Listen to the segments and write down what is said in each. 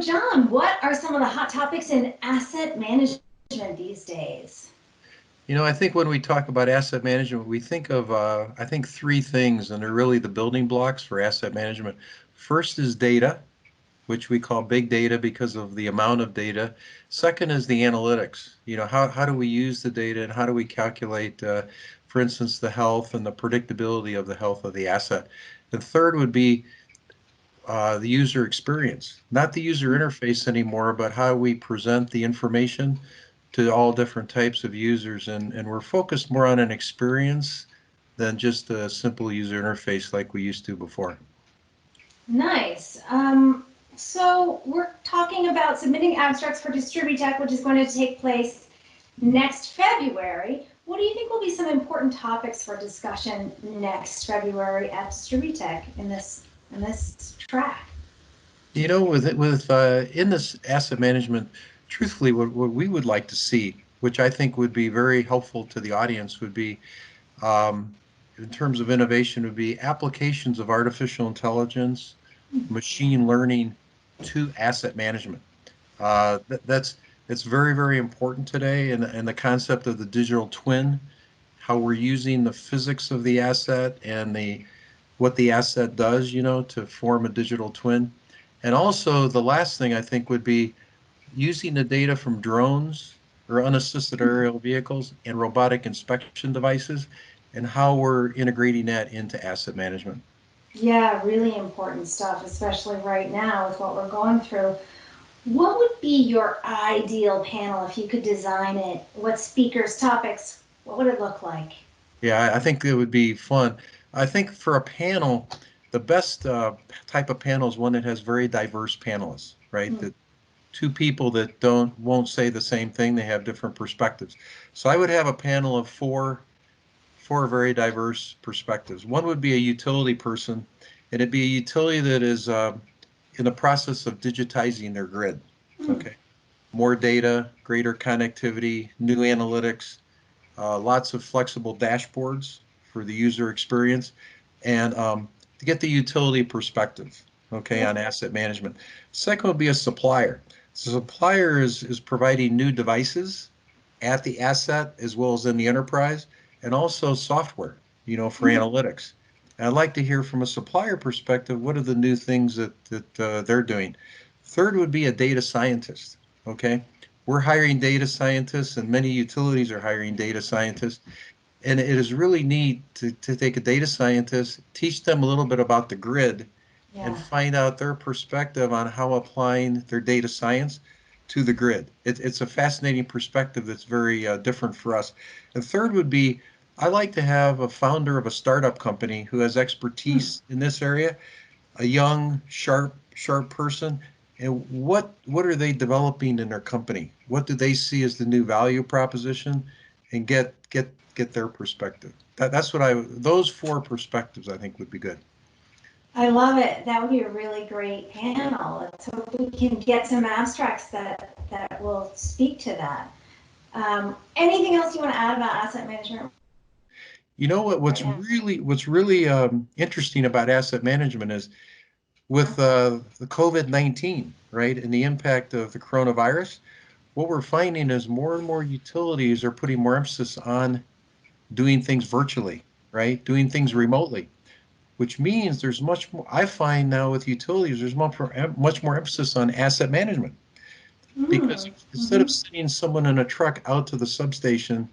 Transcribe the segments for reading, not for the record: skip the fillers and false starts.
John, what are some of the hot topics in asset management these days? I think when we talk about asset management, we think of, I think, three things, and they're really the building blocks for asset management. First is data, which we call big data because of the amount of data. Second is the analytics. How do we use the data and how do we calculate, for instance, the health and the predictability of the health of the asset? And third would be the user experience, not the user interface anymore, but how we present the information to all different types of users. And we're focused more on an experience than just a simple user interface like we used to before. Nice. So we're talking about submitting abstracts for DistributeCheck, which is going to take place next February. What do you think will be some important topics for discussion next February at DistributeCheck in this track? In this asset management, truthfully, what we would like to see, which I think would be very helpful to the audience, would be, um, in terms of innovation, would be applications of artificial intelligence, machine learning to asset management. That's very, very important today, and the concept of the digital twin, how we're using the physics of the asset and the what the asset does, to form a digital twin. And also the last thing I think would be using the data from drones or unassisted aerial vehicles and robotic inspection devices and how we're integrating that into asset management. Yeah, really important stuff, especially right now with what we're going through. What would be your ideal panel if you could design it? What speakers, topics, what would it look like? Yeah, I think it would be fun. I think for a panel, the best type of panel is one that has very diverse panelists, right? Hmm. That two people that won't say the same thing, they have different perspectives. So I would have a panel of four very diverse perspectives. One would be a utility person, and it'd be a utility that is in the process of digitizing their grid. Hmm. Okay, more data, greater connectivity, new analytics, lots of flexible dashboards for the user experience, and to get the utility perspective, okay, Yeah. on asset management. Second would be a supplier. So supplier is providing new devices at the asset as well as in the enterprise, and also software, for Hmm. analytics. And I'd like to hear from a supplier perspective, what are the new things that they're doing? Third would be a data scientist, okay? We're hiring data scientists, and many utilities are hiring data scientists. And it is really neat to take a data scientist, teach them a little bit about the grid, and Yeah. find out their perspective on how applying their data science to the grid. It's a fascinating perspective that's very different for us. And third would be, I like to have a founder of a startup company who has Hmm. expertise in this area, a young, sharp person, and what are they developing in their company? What do they see as the new value proposition? And get their perspective. That's what those four perspectives I think would be good. I love it. That would be a really great panel. Let's hope we can get some abstracts that will speak to that. Anything else you want to add about asset management You know what? right What's now? really what's really interesting about asset management is with the COVID-19, right, and the impact of the coronavirus. What we're finding is more and more utilities are putting more emphasis on doing things virtually, right? Doing things remotely, which means there's much more. I find now with utilities, there's much more emphasis on asset management because instead of Mm-hmm. sending someone in a truck out to the substation,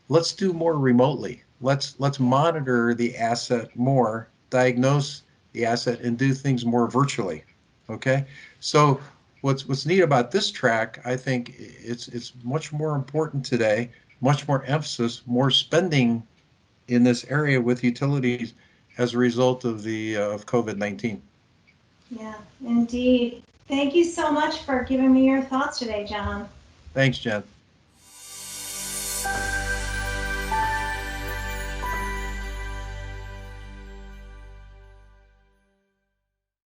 let's do more remotely. Let's Yeah. monitor the asset more, diagnose the asset, and do things more virtually. Okay, so what's neat about this track, I think it's much more important today, much more emphasis, more spending in this area with utilities as a result of the of COVID-19. Yeah, indeed. Thank you so much for giving me your thoughts today, John. Thanks, Jen.